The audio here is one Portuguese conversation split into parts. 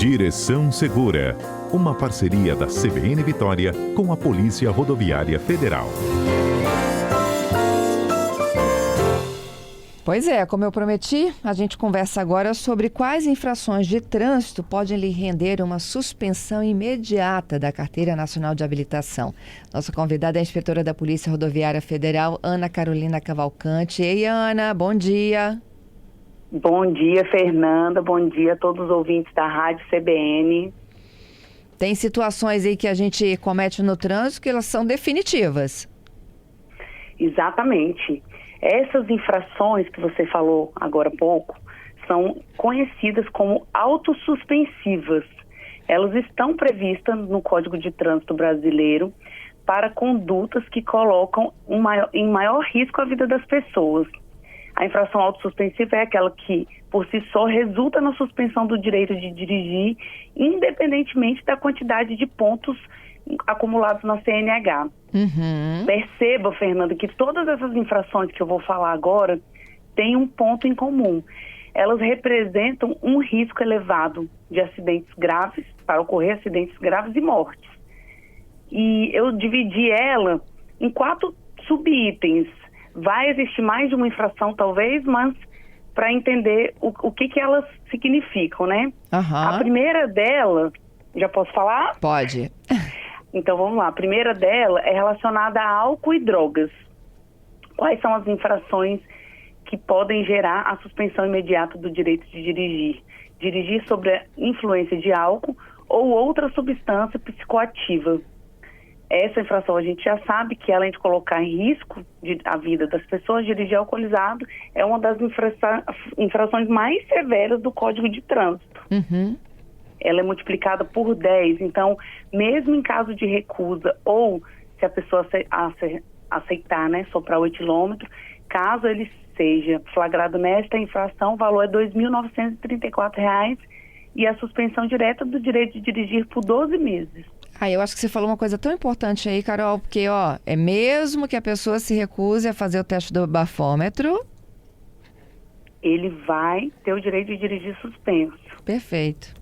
Direção Segura, uma parceria da CBN Vitória com a Polícia Rodoviária Federal. Pois é, como eu prometi, a gente conversa agora sobre quais infrações de trânsito podem lhe render uma suspensão imediata da Carteira Nacional de Habilitação. Nossa convidada é a inspetora da Polícia Rodoviária Federal, Ana Carolina Cavalcante. Ei, Ana, bom dia. Bom dia, Fernanda. Bom dia a todos os ouvintes da Rádio CBN. Tem situações aí que a gente comete no trânsito que elas são definitivas. Exatamente. Essas infrações que você falou agora há pouco são conhecidas como autossuspensivas. Elas estão previstas no Código de Trânsito Brasileiro para condutas que colocam em maior risco a vida das pessoas. A infração autossuspensiva é aquela que, por si só, resulta na suspensão do direito de dirigir, independentemente da quantidade de pontos acumulados na CNH. Perceba, Fernanda, que todas essas infrações que eu vou falar agora têm um ponto em comum. Elas representam um risco elevado de acidentes graves, para ocorrer acidentes graves e mortes. E eu dividi ela em 4 subitens. Vai existir mais de uma infração, talvez, mas para entender o que elas significam, né? A primeira dela, já posso falar? Pode. Então, vamos lá. A primeira dela é relacionada a álcool e drogas. Quais são as infrações que podem gerar a suspensão imediata do direito de dirigir? Dirigir sob a influência de álcool ou outra substância psicoativa. Essa infração a gente já sabe que, além de colocar em risco a vida das pessoas, dirigir alcoolizado é uma das infrações mais severas do Código de Trânsito. Ela é multiplicada por 10, então, mesmo em caso de recusa ou se a pessoa aceitar, né, soprar o etilômetro, caso ele seja flagrado nesta infração, o valor é R$ 2.934 e a suspensão direta do direito de dirigir por 12 meses. Eu acho que você falou uma coisa tão importante aí, Carol, porque, é mesmo que a pessoa se recuse a fazer o teste do bafômetro, ele vai ter o direito de dirigir suspenso. Perfeito.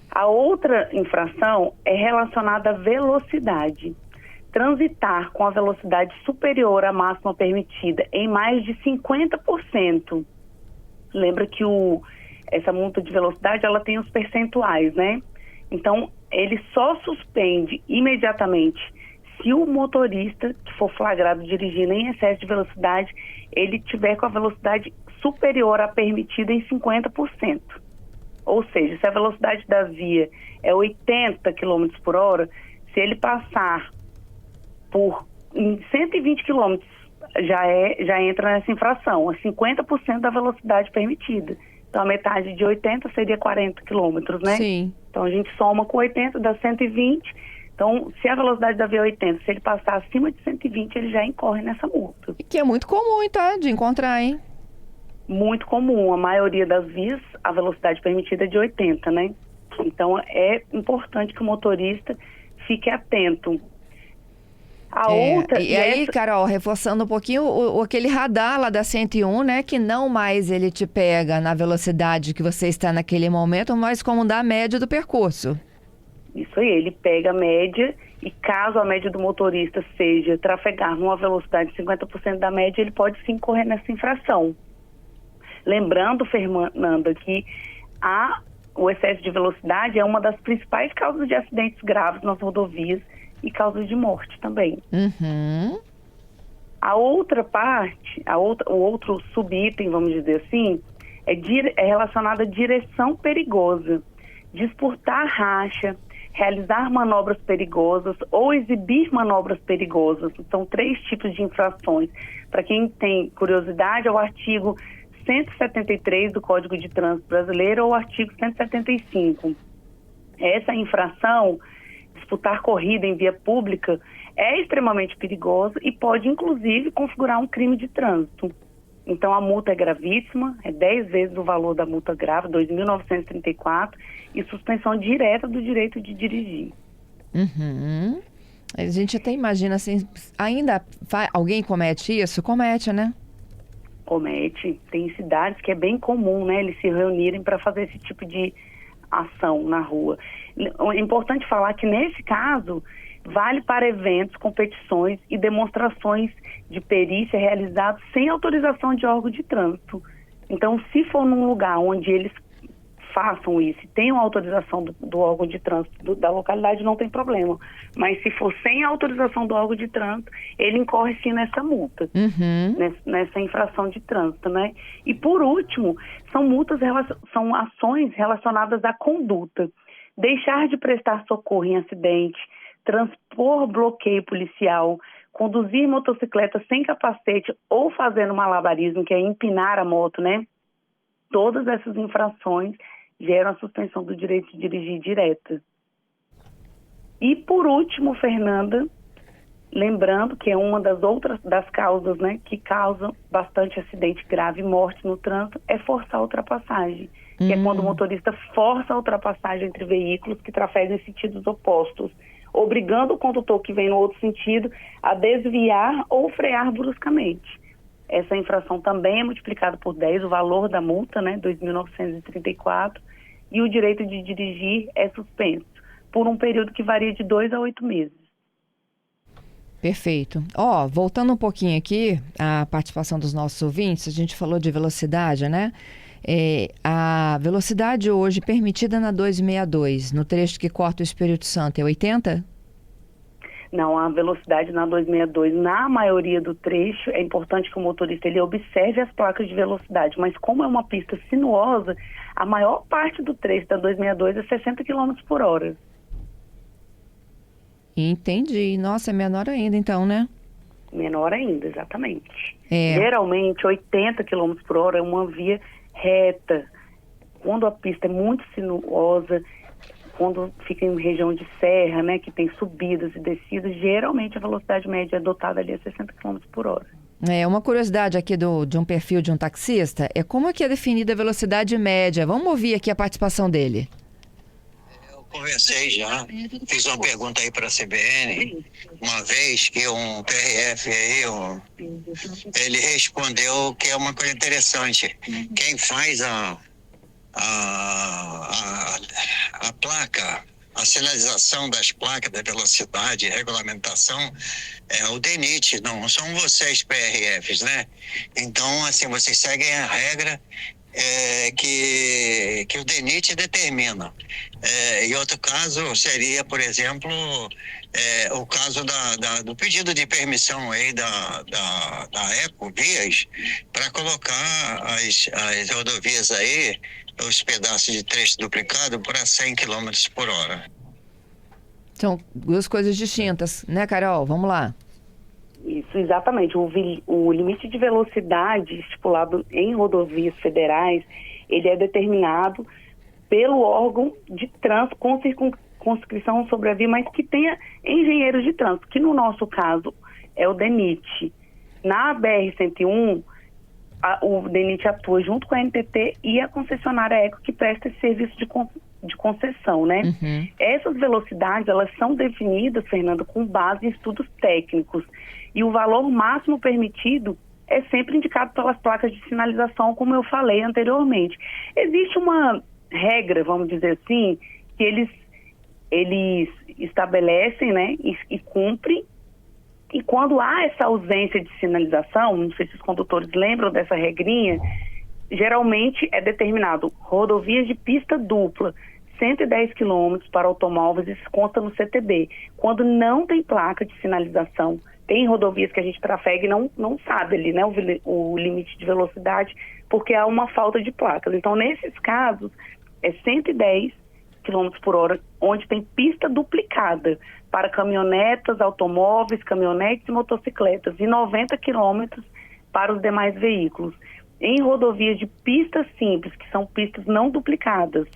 A outra infração é relacionada à velocidade. Transitar com a velocidade superior à máxima permitida em mais de 50%. Lembra que essa multa de velocidade, ela tem os percentuais, né? Então, ele só suspende imediatamente se o motorista que for flagrado dirigindo em excesso de velocidade, ele tiver com a velocidade superior à permitida em 50%. Ou seja, se a velocidade da via é 80 km por hora, se ele passar por 120 km, já entra nessa infração, a 50% da velocidade permitida. Então, a metade de 80 seria 40 km, né? Sim. Então, a gente soma com 80, dá 120. Então, se a velocidade da via é 80, se ele passar acima de 120, ele já incorre nessa multa. Que é muito comum, tá? De encontrar, hein? Muito comum. A maioria das vias, a velocidade permitida é de 80, né? Então, é importante que o motorista fique atento. E aí, Carol, reforçando um pouquinho, aquele radar lá da 101, né? Que não mais ele te pega na velocidade que você está naquele momento, mas como da média do percurso. Isso aí, ele pega a média e caso a média do motorista seja trafegar numa velocidade de 50% da média, ele pode sim incorrer nessa infração. Lembrando, Fernanda, que o excesso de velocidade é uma das principais causas de acidentes graves nas rodovias e causas de morte também. A outra parte, o outro subitem, vamos dizer assim, é relacionado à direção perigosa. Disputar racha, realizar manobras perigosas ou exibir manobras perigosas. São 3 tipos de infrações. Para quem tem curiosidade, é o artigo 173 do Código de Trânsito Brasileiro ou o artigo 175. Essa infração, disputar corrida em via pública, é extremamente perigosa e pode, inclusive, configurar um crime de trânsito. Então, a multa é gravíssima, é 10 vezes o valor da multa grave, R$ 2.934, e suspensão direta do direito de dirigir. A gente até imagina assim, ainda alguém comete isso? Comete, né? Comete. Tem cidades que é bem comum, né, eles se reunirem para fazer esse tipo de ação na rua. É importante falar que, nesse caso, vale para eventos, competições e demonstrações de perícia realizados sem autorização de órgão de trânsito. Então, se for num lugar onde eles façam isso, tenham autorização do órgão de trânsito da localidade, não tem problema. Mas se for sem a autorização do órgão de trânsito, ele incorre sim nessa multa, nessa infração de trânsito, né? E por último, são ações relacionadas à conduta. Deixar de prestar socorro em acidente, transpor bloqueio policial, conduzir motocicleta sem capacete ou fazendo malabarismo, que é empinar a moto, né? Todas essas infrações geram a suspensão do direito de dirigir direta. E por último, Fernanda, lembrando que é uma das causas, né, que causam bastante acidente grave e morte no trânsito, é forçar a ultrapassagem. Que é quando o motorista força a ultrapassagem entre veículos que trafegam em sentidos opostos, obrigando o condutor que vem no outro sentido a desviar ou frear bruscamente. Essa infração também é multiplicada por 10, o valor da multa, né, 2.934, e o direito de dirigir é suspenso, por um período que varia de 2 a 8 meses. Perfeito. Voltando um pouquinho aqui, a participação dos nossos ouvintes, a gente falou de velocidade, né? A velocidade hoje permitida na 262, no trecho que corta o Espírito Santo, é 80? Não, a velocidade na 262, na maioria do trecho, é importante que o motorista ele observe as placas de velocidade, mas como é uma pista sinuosa, a maior parte do trecho da 262 é 60 km por hora. Entendi. Nossa, é menor ainda então, né? Menor ainda, exatamente. Geralmente, 80 km por hora é uma via reta. Quando a pista é muito sinuosa, quando fica em região de serra, né, que tem subidas e descidas, geralmente a velocidade média adotada ali é 60 km por hora. Uma curiosidade aqui de um perfil de um taxista, como é que é definida a velocidade média? Vamos ouvir aqui a participação dele. Eu conversei já, fiz uma pergunta aí para a CBN, uma vez que um PRF aí, ele respondeu que é uma coisa interessante. Quem faz a placa, a sinalização das placas da velocidade e regulamentação é o DENIT, não são vocês PRFs, né? Então, assim, vocês seguem a regra que o DENIT determina. E outro caso seria, por exemplo, o caso do pedido de permissão aí da Ecovias para colocar as rodovias aí, os pedaços de trecho duplicado para 100 km por hora. São duas coisas distintas, né, Carol? Vamos lá. Isso, exatamente. O limite de velocidade estipulado em rodovias federais, ele é determinado pelo órgão de trânsito com circunscrição sobre a via, mas que tenha engenheiros de trânsito, que no nosso caso é o DENIT. Na BR-101, o DENIT atua junto com a NTT e a concessionária Eco, que presta esse serviço de concessão, né? Essas velocidades, elas são definidas, Fernando, com base em estudos técnicos. E o valor máximo permitido é sempre indicado pelas placas de sinalização, como eu falei anteriormente. Existe uma regra, vamos dizer assim, que eles estabelecem, né, e cumprem. E quando há essa ausência de sinalização, não sei se os condutores lembram dessa regrinha, geralmente é determinado rodovias de pista dupla, 110 km para automóveis, isso consta no CTB. Quando não tem placa de sinalização, tem rodovias que a gente trafega e não sabe ali, né, o limite de velocidade, porque há uma falta de placas. Então, nesses casos, é 110 km por hora, onde tem pista duplicada para caminhonetas, automóveis, caminhonetes e motocicletas, e 90 km para os demais veículos. Em rodovias de pistas simples, que são pistas não duplicadas,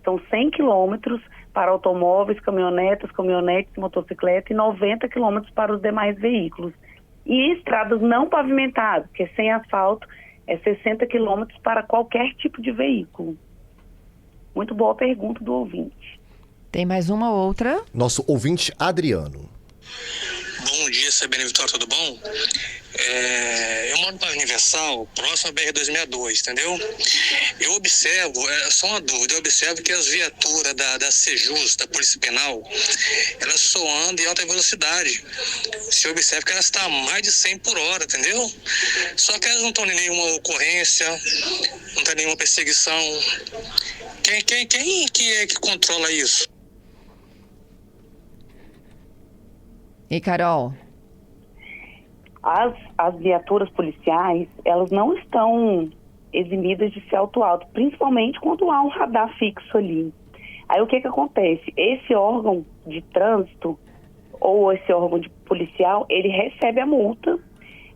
são 100 km para automóveis, caminhonetes e motocicletas, e 90 km para os demais veículos. E estradas não pavimentadas, que é sem asfalto, é 60 km para qualquer tipo de veículo. Muito boa pergunta do ouvinte. Tem mais uma outra. Nosso ouvinte Adriano. Bom dia, CBN Vitória, tudo bom? Eu moro na Universal, próximo à BR-262, entendeu? Eu observo, só uma dúvida, eu observo que as viaturas da Sejus, da Polícia Penal, elas só andam em alta velocidade. Se observa que elas estão a mais de 100 por hora, entendeu? Só que elas não estão em nenhuma ocorrência, não tem nenhuma perseguição. Quem que é que controla isso? E Carol? As viaturas policiais, elas não estão eximidas de ser auto-auto, principalmente quando há um radar fixo ali. Aí o que acontece? Esse órgão de trânsito ou esse órgão de policial, ele recebe a multa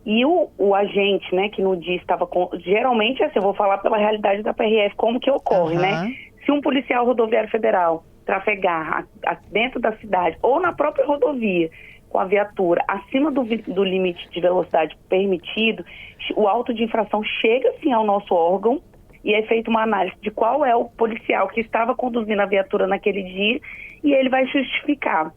e o agente, né, que no dia estava geralmente, assim, eu vou falar pela realidade da PRF, como que ocorre, né? Se um policial rodoviário federal trafegar dentro da cidade ou na própria rodovia com a viatura acima do limite de velocidade permitido, o auto de infração chega sim ao nosso órgão e é feita uma análise de qual é o policial que estava conduzindo a viatura naquele dia e ele vai justificar.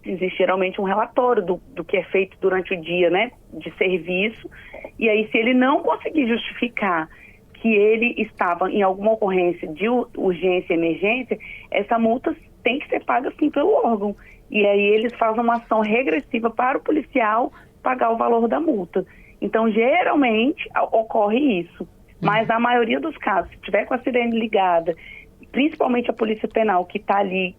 Existe geralmente um relatório do que é feito durante o dia, né, de serviço, e aí se ele não conseguir justificar que ele estava em alguma ocorrência de urgência e emergência, essa multa tem que ser paga sim pelo órgão. E aí eles fazem uma ação regressiva para o policial pagar o valor da multa. Então, geralmente, ocorre isso. Mas na maioria dos casos, se tiver com a sirene ligada, principalmente a Polícia Penal, que está ali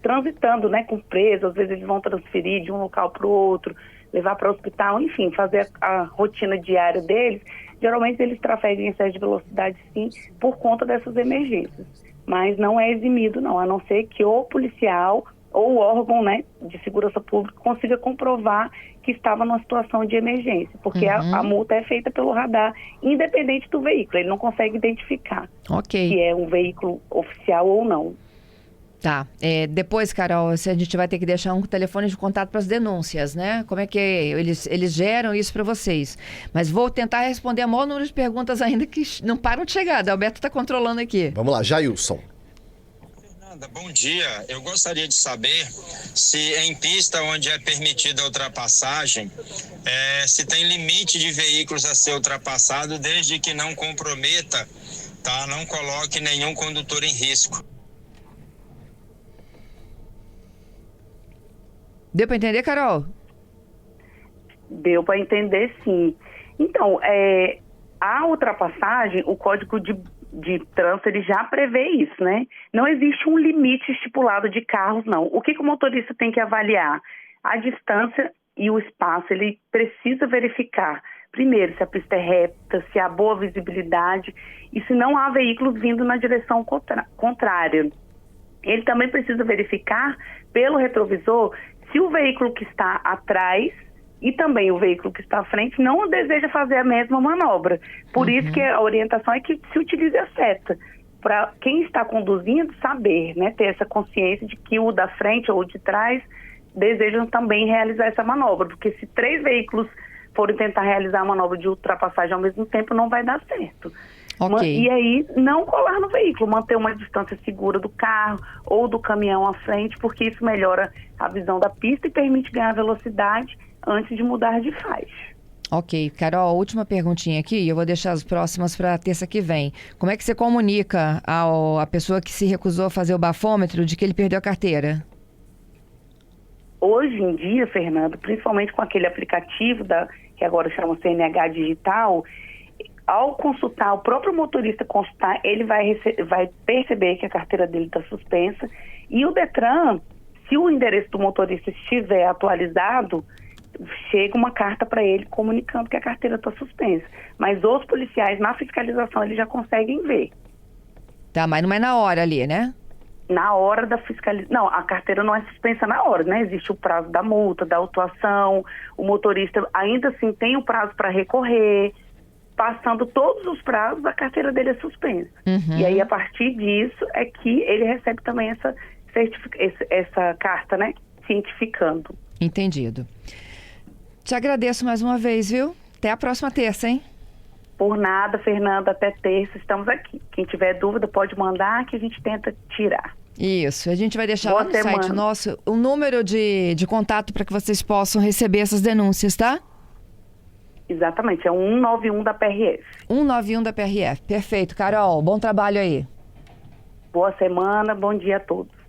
transitando, né, com preso, às vezes eles vão transferir de um local para o outro, levar para o hospital, enfim, fazer a rotina diária deles, geralmente eles trafegam em excesso de velocidade, sim, por conta dessas emergências. Mas não é eximido, não, a não ser que o policial ou o órgão, né, de segurança pública consiga comprovar que estava numa situação de emergência, porque a multa é feita pelo radar, independente do veículo, ele não consegue identificar se é um veículo oficial ou não. Tá. Depois, Carol, a gente vai ter que deixar um telefone de contato para as denúncias, né? Como é que eles geram isso para vocês? Mas vou tentar responder a maior número de perguntas ainda que não param de chegar. A Alberto está controlando aqui. Vamos lá, Jailson. Bom dia, eu gostaria de saber se em pista onde é permitida a ultrapassagem, se tem limite de veículos a ser ultrapassado, desde que não comprometa, tá? Não coloque nenhum condutor em risco. Deu para entender, Carol? Deu para entender, sim. Então, a ultrapassagem, o Código de Trânsito, ele já prevê isso, né? Não existe um limite estipulado de carros, não. O que o motorista tem que avaliar? A distância e o espaço, ele precisa verificar, primeiro, se a pista é reta, se há boa visibilidade e se não há veículos vindo na direção contrária. Ele também precisa verificar, pelo retrovisor, se o veículo que está atrás e também o veículo que está à frente não deseja fazer a mesma manobra. Por isso que a orientação é que se utilize a seta, para quem está conduzindo saber, né, ter essa consciência de que o da frente ou de trás desejam também realizar essa manobra, porque se 3 veículos forem tentar realizar a manobra de ultrapassagem ao mesmo tempo, não vai dar certo. E aí, não colar no veículo, manter uma distância segura do carro ou do caminhão à frente, porque isso melhora a visão da pista e permite ganhar velocidade antes de mudar de faixa. Ok. Carol, última perguntinha aqui, e eu vou deixar as próximas para terça que vem. Como é que você comunica a pessoa que se recusou a fazer o bafômetro de que ele perdeu a carteira? Hoje em dia, Fernando, principalmente com aquele aplicativo que agora chama CNH Digital, ao consultar, o próprio motorista consultar, ele vai perceber que a carteira dele está suspensa e o Detran, se o endereço do motorista estiver atualizado, chega uma carta para ele comunicando que a carteira está suspensa. Mas os policiais, na fiscalização, eles já conseguem ver. Tá, mas não é na hora ali, né? Na hora da fiscalização. Não, a carteira não é suspensa na hora, né? Existe o prazo da multa, da autuação, o motorista ainda assim tem o prazo para recorrer. Passando todos os prazos, a carteira dele é suspensa. E aí, a partir disso, é que ele recebe também essa carta, né? Cientificando. Entendido. Te agradeço mais uma vez, viu? Até a próxima terça, hein? Por nada, Fernanda. Até terça estamos aqui. Quem tiver dúvida pode mandar que a gente tenta tirar. Isso, a gente vai deixar Boa lá no semana. site nosso o número de contato para que vocês possam receber essas denúncias, tá? Exatamente, é o 191 da PRF. 191 da PRF. Perfeito, Carol. Bom trabalho aí. Boa semana, bom dia a todos.